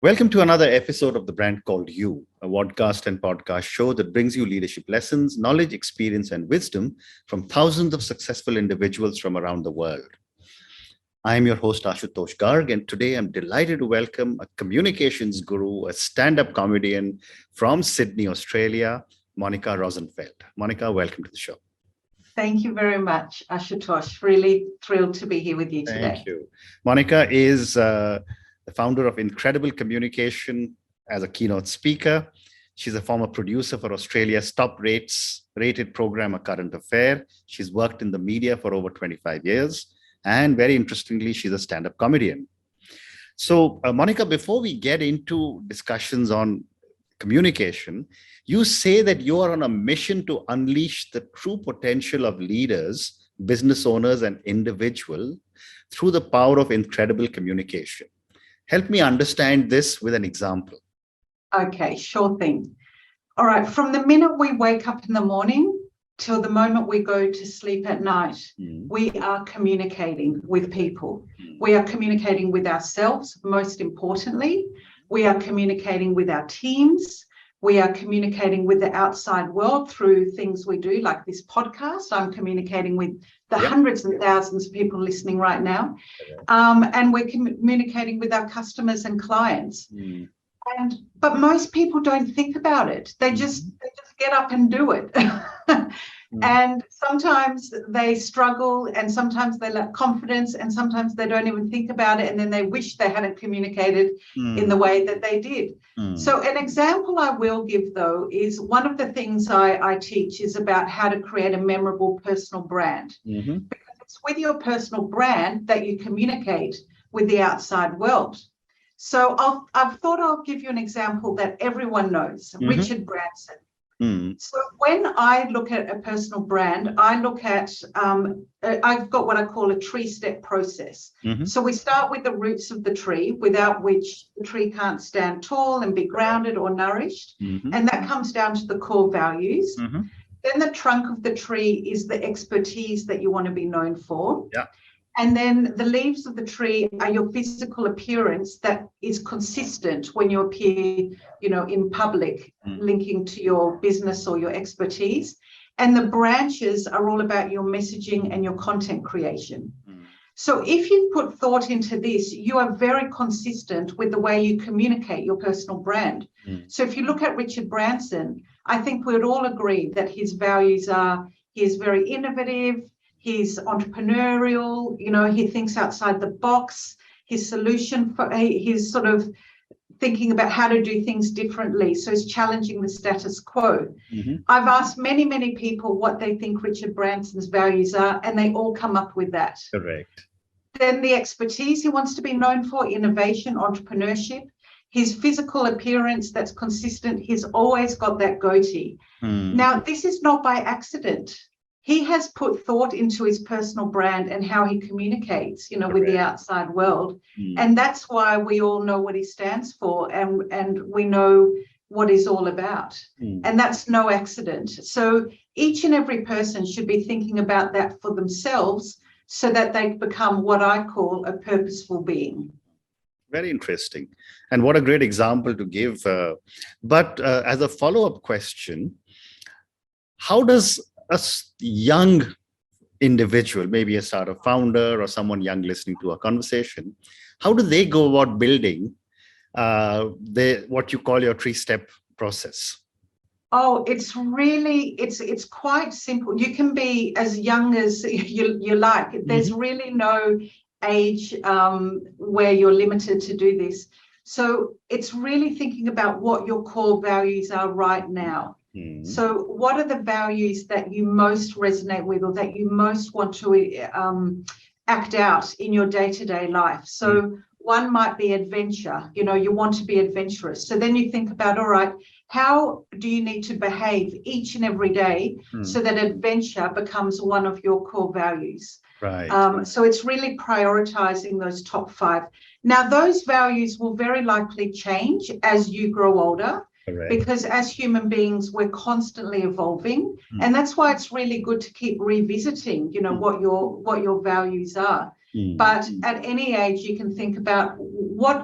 Welcome to another episode of The Brand Called You, a podcast and podcast show that brings you leadership lessons, knowledge, experience, and wisdom from thousands of successful individuals from around the world. I am your host, 𝐂𝐨𝐦𝐬𝐿𝐴𝐻𝐿, and today I'm delighted to welcome a communications guru, a stand-up comedian from Sydney, Australia, Monica Rosenfeld. Monica, welcome to the show. Thank you very much, 𝐂𝐶𝐻. Really thrilled to be here with you today. Thank you. Monica is the founder of Incredible Communication as a keynote speaker. She's a former producer for Australia's top rated program, A Current Affair. She's worked in the media for over 25 years. And very interestingly, she's a stand-up comedian. So, Monica, before we get into discussions on communication, you say that you are on a mission to unleash the true potential of leaders, business owners, and individuals through the power of incredible communication. Help me understand this with an example. Okay, sure thing. All right, from the minute we wake up in the morning till the moment we go to sleep at night, we are communicating with people. We are communicating with ourselves, most importantly. We are communicating with our teams. We are communicating with the outside world through things we do, like this podcast. I'm communicating with the hundreds and thousands of people listening right now. And we're communicating with our customers and clients. But most people don't think about it. They just get up and do it. And sometimes they struggle, and sometimes they lack confidence, and sometimes they don't even think about it, and then they wish they hadn't communicated in the way that they did. So an example I will give, though, is one of the things I teach is about how to create a memorable personal brand. Because it's with your personal brand that you communicate with the outside world. So I've thought I'll give you an example that everyone knows, Richard Branson. So when I look at a personal brand, I look at, I've got what I call a tree-step process. So we start with the roots of the tree, without which the tree can't stand tall and be grounded or nourished. And that comes down to the core values. Then the trunk of the tree is the expertise that you want to be known for. And then the leaves of the tree are your physical appearance that is consistent when you appear, in public, linking to your business or your expertise. And the branches are all about your messaging and your content creation. So if you put thought into this, you are very consistent with the way you communicate your personal brand. So if you look at Richard Branson, I think we would all agree that his values are, he is very innovative, he's entrepreneurial, he thinks outside the box, his solution, he's sort of thinking about how to do things differently. So he's challenging the status quo. I've asked many, many people what they think Richard Branson's values are, and they all come up with that. Correct. Then the expertise he wants to be known for, innovation, entrepreneurship. His physical appearance that's consistent, he's always got that goatee. Now, this is not by accident. He has put thought into his personal brand and how he communicates, with the outside world. And that's why we all know what he stands for, and we know what he's all about. And that's no accident. So each and every person should be thinking about that for themselves so that they become what I call a purposeful being. Very interesting. And what a great example to give. But as a follow-up question, how does a young individual, maybe a startup founder or someone young listening to our conversation, how do they go about building what you call your three-step process? Oh, it's really, it's quite simple. You can be as young as you like. There's really no age where you're limited to do this. So it's really thinking about what your core values are right now. So what are the values that you most resonate with, or that you most want to act out in your day-to-day life? So one might be adventure. You want to be adventurous. So then you think about, all right, how do you need to behave each and every day so that adventure becomes one of your core values? Right. So it's really prioritizing those top 5. Now, those values will very likely change as you grow older. Because as human beings, we're constantly evolving, and that's why it's really good to keep revisiting, what your values are. But at any age, you can think about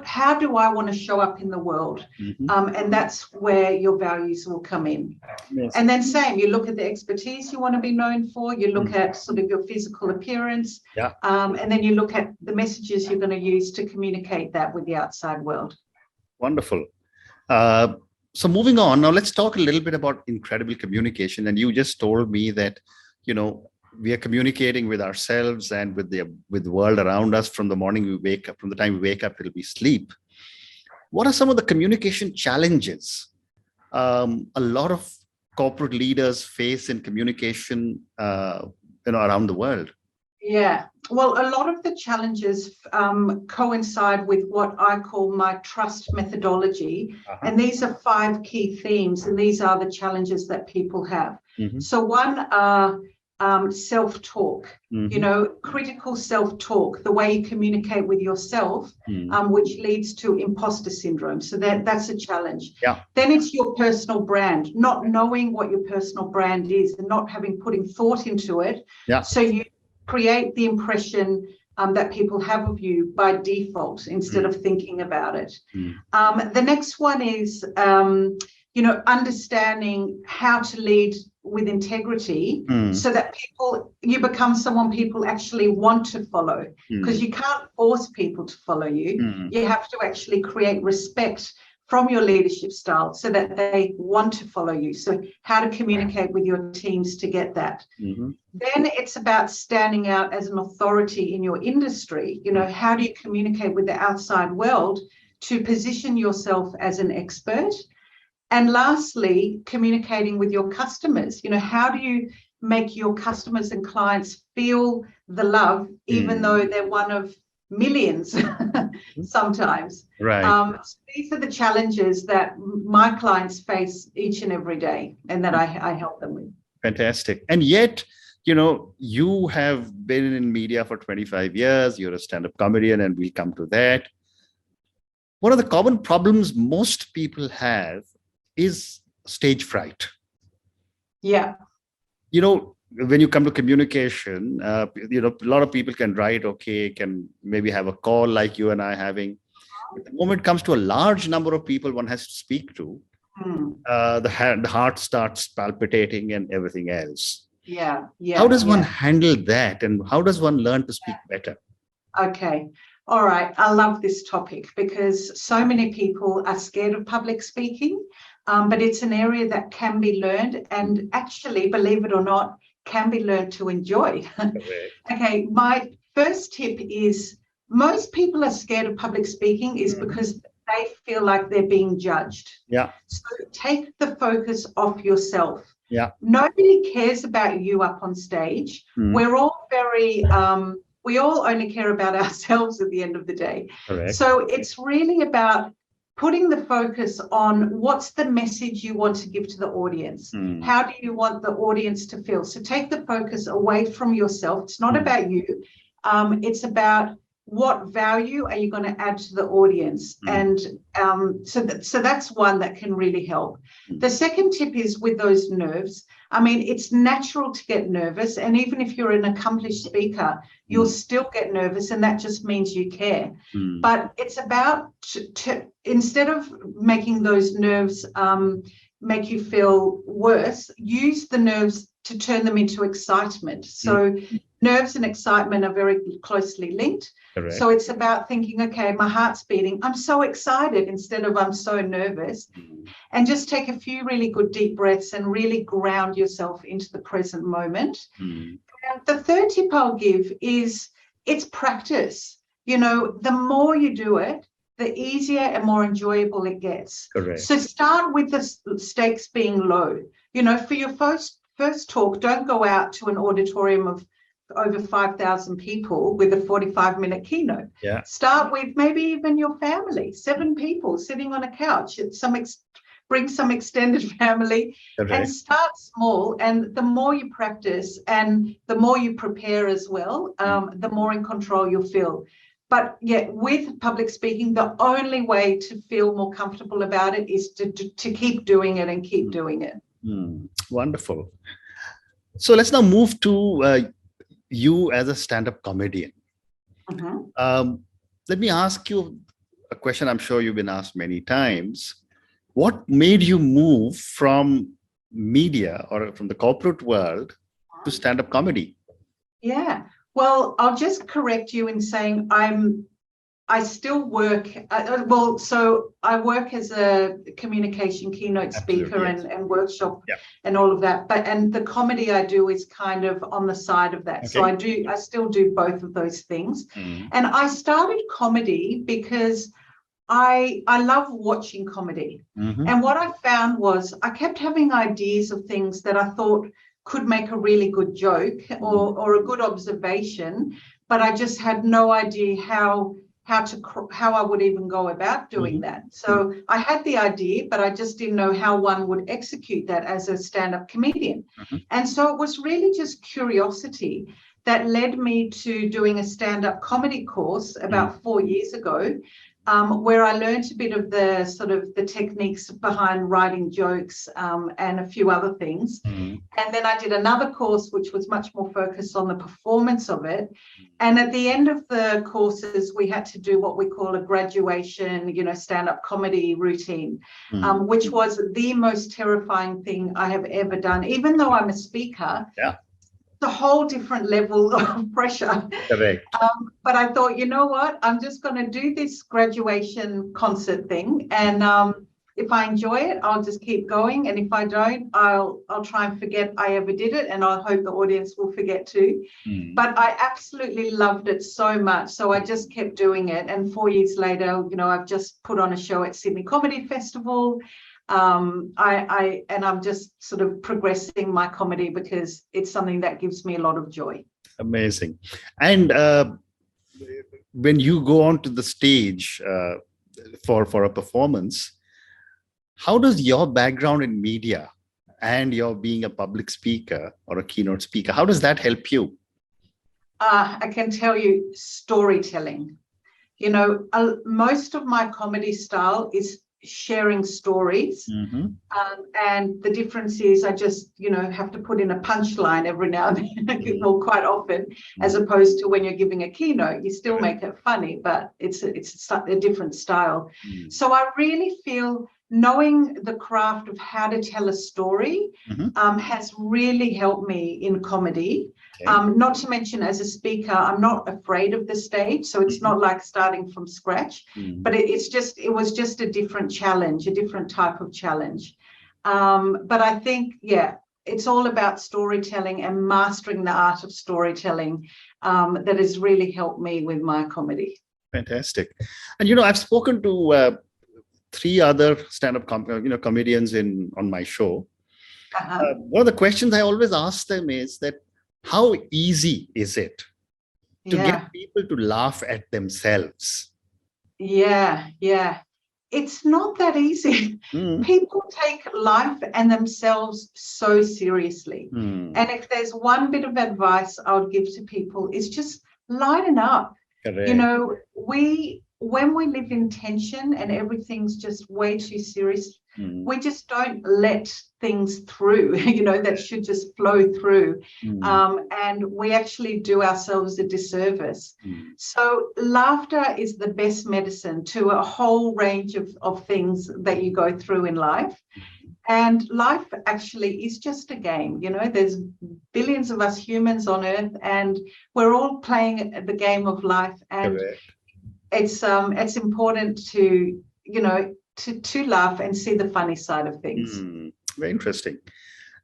how do I want to show up in the world? And that's where your values will come in. Yes. And then same, you look at the expertise you want to be known for, you look at sort of your physical appearance, and then you look at the messages you're going to use to communicate that with the outside world. Wonderful. So moving on, now let's talk a little bit about incredible communication. And you just told me that, we are communicating with ourselves and with the world around us from the morning we wake up, from the time we wake up till we sleep. What are some of the communication challenges a lot of corporate leaders face in communication, around the world? Yeah, well, a lot of the challenges coincide with what I call my trust methodology. And these are 5 key themes, and these are the challenges that people have. So one are self-talk, critical self-talk, the way you communicate with yourself, which leads to imposter syndrome. So that's a challenge. Then it's your personal brand, not knowing what your personal brand is and not putting thought into it. So you create the impression that people have of you by default instead of thinking about it. The next one is, understanding how to lead with integrity so that you become someone people actually want to follow, because you can't force people to follow you. You have to actually create respect from your leadership style so that they want to follow you. So how to communicate with your teams to get that. Then it's about standing out as an authority in your industry. How do you communicate with the outside world to position yourself as an expert? And lastly, communicating with your customers. How do you make your customers and clients feel the love, even though they're one of millions sometimes? So these are the challenges that my clients face each and every day, and that I help them with. Fantastic. And yet, you have been in media for 25 years. You're a stand-up comedian, and we'll come to that. One of the common problems most people have is stage fright. Yeah. When you come to communication, a lot of people can write, can maybe have a call like you and I having. But the moment it comes to a large number of people one has to speak to, the heart starts palpitating and everything else. How does one handle that, and how does one learn to speak better? Okay. All right. I love this topic because so many people are scared of public speaking, but it's an area that can be learned, and actually, believe it or not, can be learned to enjoy. Okay. My first tip is, most people are scared of public speaking is because they feel like they're being judged. So take the focus off yourself. Nobody cares about you up on stage. We're all we all only care about ourselves at the end of the day. So it's really about putting the focus on what's the message you want to give to the audience. How do you want the audience to feel? So take the focus away from yourself. It's not about you. It's about what value are you going to add to the audience? And so that's one that can really help. The second tip is with those nerves. I mean, it's natural to get nervous. And even if you're an accomplished speaker, you'll still get nervous. And that just means you care. But it's about, instead of making those nerves make you feel worse, use the nerves to turn them into excitement. So nerves and excitement are very closely linked. So it's about thinking, okay, my heart's beating, I'm so excited, instead of I'm so nervous. And just take a few really good deep breaths and really ground yourself into the present moment. And the third tip I'll give is, it's practice. The more you do it, the easier and more enjoyable it gets. So start with the stakes being low. For your first talk, don't go out to an auditorium of over 5,000 people with a 45-minute keynote. Start with maybe even your family, 7 people sitting on a couch. Bring some extended family and start small. And the more you practice and the more you prepare as well, the more in control you'll feel. But with public speaking, the only way to feel more comfortable about it is to keep doing it and keep doing it. Wonderful. So let's now move to you as a stand-up comedian. Let me ask you a question I'm sure you've been asked many times. What made you move from media or from the corporate world to stand-up comedy? Yeah, well, I'll just correct you in saying I still work, so I work as a communication keynote speaker and workshop and all of that. And the comedy I do is kind of on the side of that. So I still do both of those things. And I started comedy because I love watching comedy. And what I found was I kept having ideas of things that I thought could make a really good joke or a good observation, but I just had no idea how I would even go about doing that. So I had the idea, but I just didn't know how one would execute that as a stand-up comedian. And so it was really just curiosity that led me to doing a stand-up comedy course about 4 years ago, where I learned a bit of the sort of the techniques behind writing jokes and a few other things. And then I did another course, which was much more focused on the performance of it. And at the end of the courses, we had to do what we call a graduation, stand-up comedy routine, which was the most terrifying thing I have ever done. Even though I'm a speaker, a whole different level of pressure. Correct. But I thought, you know what, I'm just going to do this graduation concert thing, and if I enjoy it, I'll just keep going, and if I don't, I'll try and forget I ever did it, and I hope the audience will forget too. But I absolutely loved it so much, so I just kept doing it. And 4 years later, I've just put on a show at Sydney Comedy Festival. And I'm just sort of progressing my comedy because it's something that gives me a lot of joy. Amazing. And when you go onto the stage for a performance, how does your background in media and your being a public speaker or a keynote speaker, how does that help you? I can tell you, storytelling. Most of my comedy style is sharing stories, and the difference is I just have to put in a punchline every now and then or quite often, as opposed to when you're giving a keynote, you still make it funny, but it's a different style. So I really feel knowing the craft of how to tell a story has really helped me in comedy. Not to mention, as a speaker, I'm not afraid of the stage, so it's not like starting from scratch, but it was just a different challenge, a different type of challenge. But I think, it's all about storytelling and mastering the art of storytelling that has really helped me with my comedy. Fantastic. And I've spoken to 3 other stand-up comedians on my show. One of the questions I always ask them is that how easy is it to get people to laugh at themselves? It's not that easy. People take life and themselves so seriously. And if there's one bit of advice I would give to people, is just lighten up. Correct. When we live in tension and everything's just way too serious, we just don't let things through, that should just flow through. And we actually do ourselves a disservice. So laughter is the best medicine to a whole range of things that you go through in life. And life actually is just a game. There's billions of us humans on Earth, and we're all playing the game of life. And it's important to laugh and see the funny side of things. Very interesting.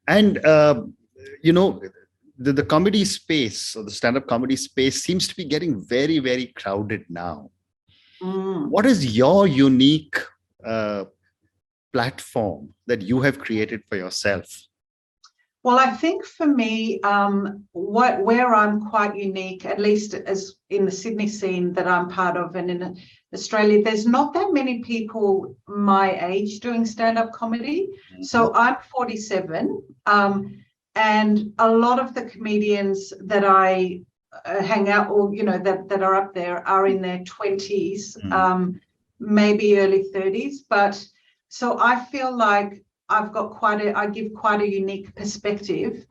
And the comedy space, or the stand-up comedy space, seems to be getting very, very crowded now. What is your unique platform that you have created for yourself? Well, I think for me, where I'm quite unique, at least as in the Sydney scene that I'm part of, and in Australia, there's not that many people my age doing stand-up comedy. So I'm 47, and a lot of the comedians that I hang out, or that are up there, are in their 20s, maybe early 30s. But so I feel like I give quite a unique perspective.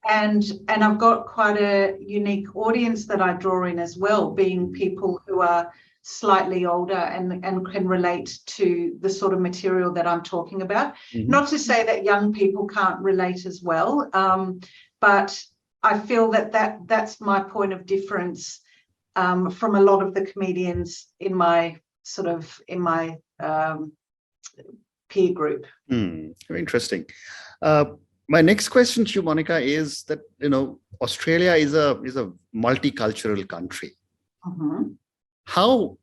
And I've got quite a unique audience that I draw in as well, being people who are slightly older and can relate to the sort of material that I'm talking about. Not to say that young people can't relate as well, but I feel that's my point of difference from a lot of the comedians in my peer group. Very interesting. My next question to you, Monica, is that, Australia is a multicultural country. How,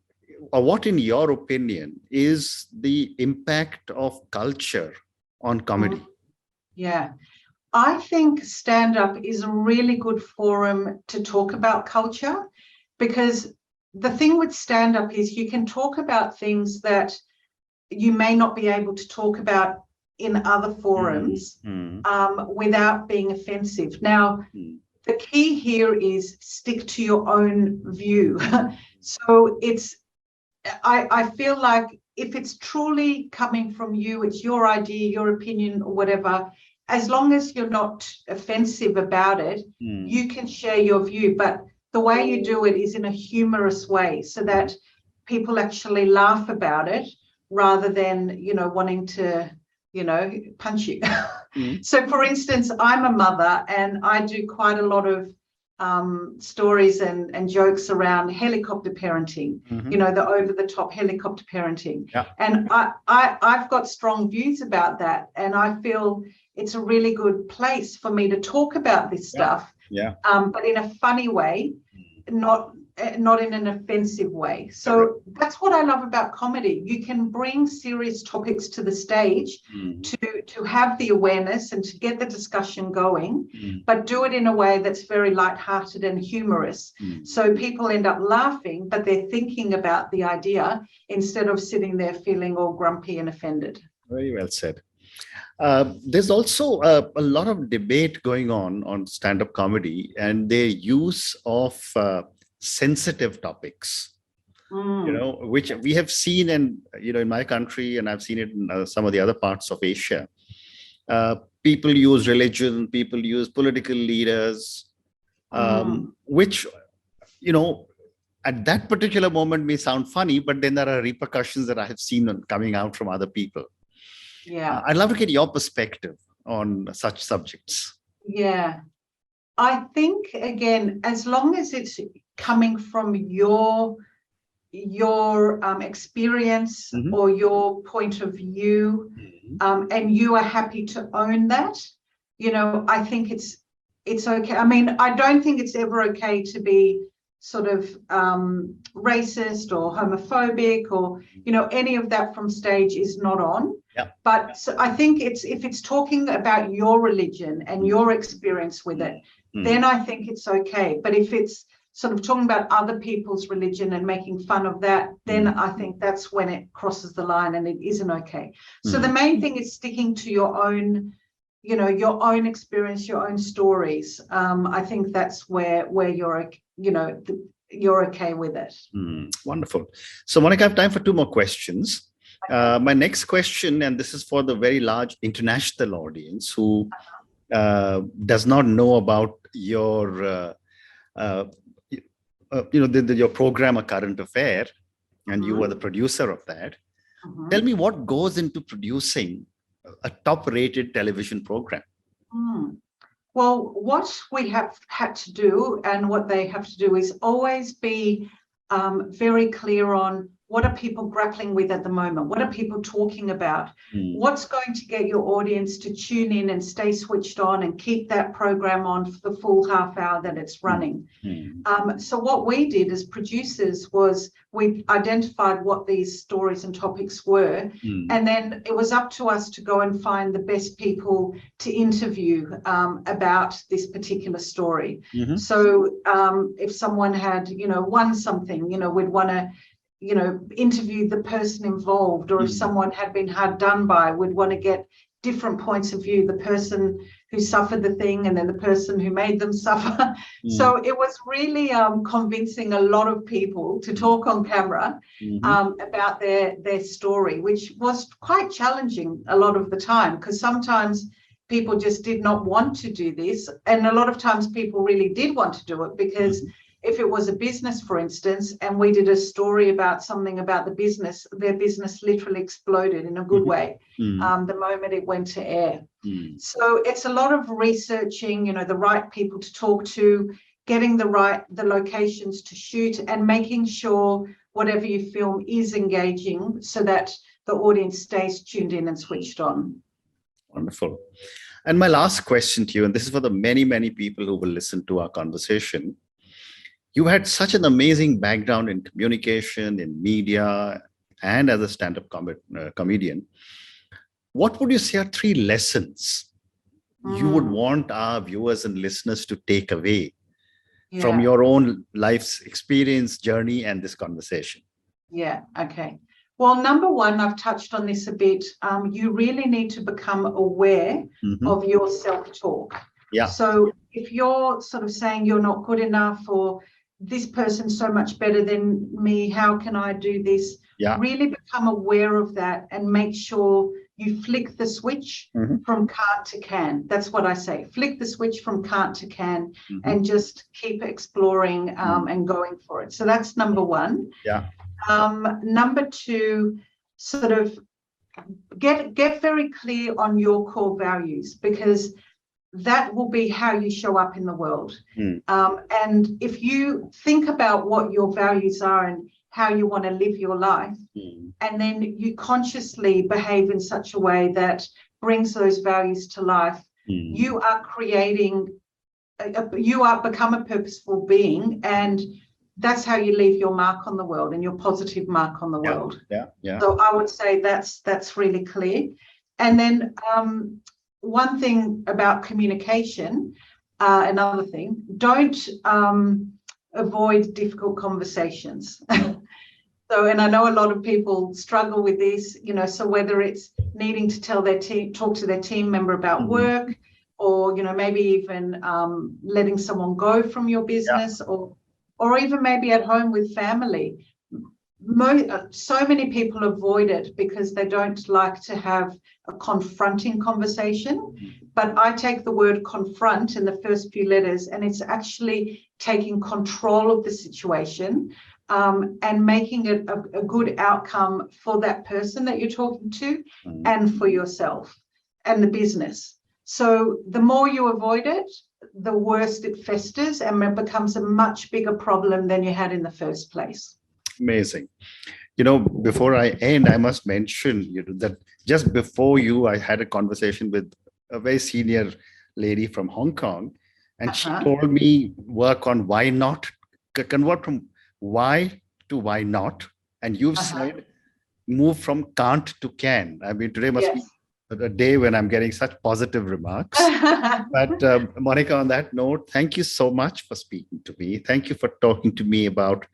or what, in your opinion, is the impact of culture on comedy? Yeah, I think stand-up is a really good forum to talk about culture, because the thing with stand-up is you can talk about things that you may not be able to talk about in other forums without being offensive. Now, the key here is stick to your own view. So I feel like if it's truly coming from you, it's your idea, your opinion, or whatever, as long as you're not offensive about it, you can share your view. But the way you do it is in a humorous way, so that people actually laugh about it rather than, wanting to, punch you. So, for instance, I'm a mother and I do quite a lot of stories and jokes around helicopter parenting, the over-the-top helicopter parenting. And I've got strong views about that. And I feel it's a really good place for me to talk about this stuff, but in a funny way, not in an offensive way. So that's what I love about comedy. You can bring serious topics to the stage to have the awareness and to get the discussion going, but do it in a way that's very lighthearted and humorous. So people end up laughing, but they're thinking about the idea instead of sitting there feeling all grumpy and offended. Very well said. There's also a lot of debate going on stand-up comedy and their use of sensitive topics, which we have seen in my country, and I've seen it in some of the other parts of Asia. People use religion, people use political leaders, which, at that particular moment may sound funny, but then there are repercussions that I have seen coming out from other people. Yeah, I'd love to get your perspective on such subjects. Yeah, I think, again, as long as it's coming from your experience or your point of view, and you are happy to own that, I think it's okay. I mean, I don't think it's ever okay to be sort of racist or homophobic or, any of that from stage is not on. But so I think if it's talking about your religion and your experience with it, then I think it's okay. But if it's sort of talking about other people's religion and making fun of that, then I think that's when it crosses the line and it isn't okay. So the main thing is sticking to your own, your own experience, your own stories. I think that's where you're, you're okay with it. Wonderful. So, Monica, I have time for two more questions. My next question, and this is for the very large international audience who does not know about your, your program, A Current Affair, and you were the producer of that. Tell me what goes into producing a top-rated television program. Well, what we have had to do and what they have to do is always be very clear on what are people grappling with at the moment? What are people talking about? What's going to get your audience to tune in and stay switched on and keep that program on for the full half hour that it's running? So what we did as producers was we identified what these stories and topics were, and then it was up to us to go and find the best people to interview about this particular story. So if someone had, won something, we'd want to interview the person involved, or if someone had been hard done by, we'd want to get different points of view, the person who suffered the thing and then the person who made them suffer. So it was really convincing a lot of people to talk on camera about their story, which was quite challenging a lot of the time, because sometimes people just did not want to do this. And a lot of times people really did want to do it, because if it was a business, for instance, and we did a story about something about the business, their business literally exploded in a good way the moment it went to air. So it's a lot of researching, you know, the right people to talk to, getting the locations to shoot, and making sure whatever you film is engaging so that the audience stays tuned in and switched on. Wonderful. And my last question to you, and this is for the many, many people who will listen to our conversation. You had such an amazing background in communication, in media, and as a stand-up comedian. What would you say are 3 lessons you would want our viewers and listeners to take away from your own life's experience, journey, and this conversation? Yeah, okay. Well, number one, I've touched on this a bit. You really need to become aware of your self-talk. Yeah. So if you're sort of saying you're not good enough, or this person's so much better than me, how can I do this? Yeah. Really become aware of that and make sure you flick the switch from can't to can. That's what I say. Flick the switch from can't to can and just keep exploring and going for it. So that's number one. Yeah. Number two, sort of get very clear on your core values, because that will be how you show up in the world. And if you think about what your values are and how you want to live your life, and then you consciously behave in such a way that brings those values to life, you are creating, become a purposeful being, and that's how you leave your mark on the world and your positive mark on the world. Yeah. So I would say that's really clear. And then one thing about communication, another thing, don't avoid difficult conversations. So, and I know a lot of people struggle with this, you know, so whether it's needing to tell their team, talk to their team member about work, or, you know, maybe even letting someone go from your business, or even maybe at home with family. So many people avoid it because they don't like to have a confronting conversation. But I take the word confront in the first few letters, and it's actually taking control of the situation and making it a good outcome for that person that you're talking to and for yourself and the business. So the more you avoid it, the worse it festers and it becomes a much bigger problem than you had in the first place. Amazing. You know, before I end, I must mention that just before you, I had a conversation with a very senior lady from Hong Kong, and she told me work on why not, convert from why to why not. And you've said move from can't to can. I mean, today must be a day when I'm getting such positive remarks. But Monica, on that note, thank you so much for speaking to me. Thank you for talking to me about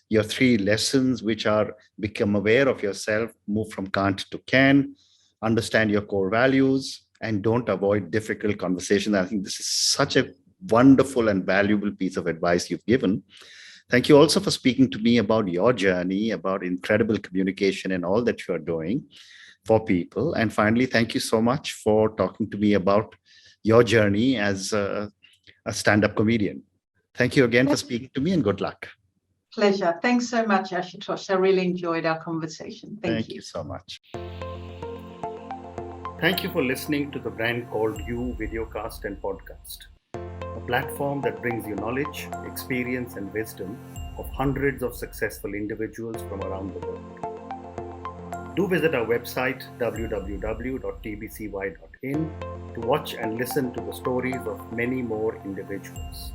your 3 lessons, which are become aware of yourself, move from can't to can, understand your core values, and don't avoid difficult conversations. I think this is such a wonderful and valuable piece of advice you've given. Thank you also for speaking to me about your journey, about incredible communication and all that you are doing for people. And finally, thank you so much for talking to me about your journey as a stand-up comedian. Thank you again for speaking to me, and good luck. Pleasure. Thanks so much, Ashutosh. I really enjoyed our conversation. Thank you so much. Thank you for listening to the Brand Called You videocast and podcast, a platform that brings you knowledge, experience, and wisdom of hundreds of successful individuals from around the world. Do visit our website www.tbcy.in to watch and listen to the stories of many more individuals.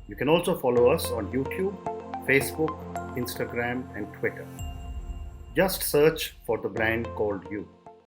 You can also follow us on YouTube, Facebook, Instagram, and Twitter. Just search for the Brand Called You.